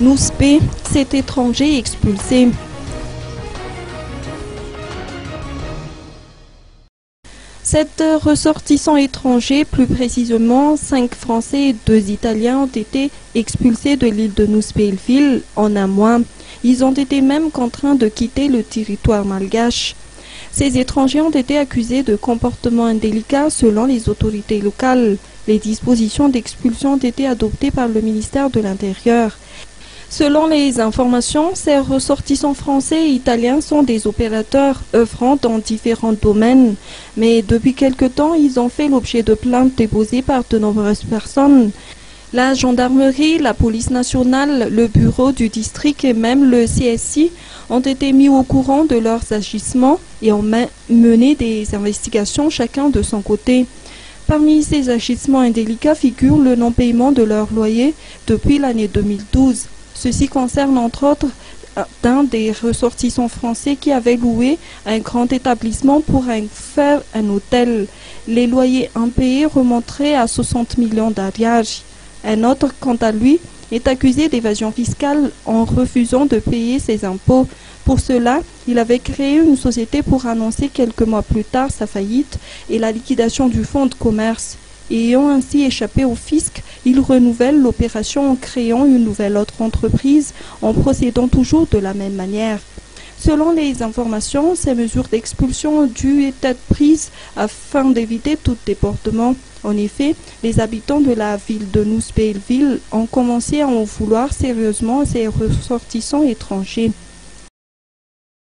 Nouspe, cet étranger expulsé. Sept ressortissants étrangers, plus précisément 5 Français et 2 Italiens, ont été expulsés de l'île de Nouspe-Île-Ville en un mois. Ils ont été même contraints de quitter le territoire malgache. Ces étrangers ont été accusés de comportements indélicats selon les autorités locales. Les dispositions d'expulsion ont été adoptées par le ministère de l'Intérieur. Selon les informations, ces ressortissants français et italiens sont des opérateurs œuvrant dans différents domaines. Mais depuis quelque temps, ils ont fait l'objet de plaintes déposées par de nombreuses personnes. La gendarmerie, la police nationale, le bureau du district et même le CSI ont été mis au courant de leurs agissements et ont mené des investigations chacun de son côté. Parmi ces agissements indélicats figure le non-paiement de leur loyer depuis l'année 2012. Ceci concerne entre autres d'un des ressortissants français qui avait loué un grand établissement pour faire un hôtel. Les loyers impayés remonteraient à 60 millions d'ariages. Un autre, quant à lui, est accusé d'évasion fiscale en refusant de payer ses impôts. Pour cela, il avait créé une société pour annoncer quelques mois plus tard sa faillite et la liquidation du fonds de commerce. Ayant ainsi échappé au fisc, il renouvelle l'opération en créant une nouvelle autre entreprise, en procédant toujours de la même manière. Selon les informations, ces mesures d'expulsion ont dû être prises afin d'éviter tout débordement. En effet, les habitants de la ville de Nouspe-Île-Ville ont commencé à en vouloir sérieusement à ces ressortissants étrangers.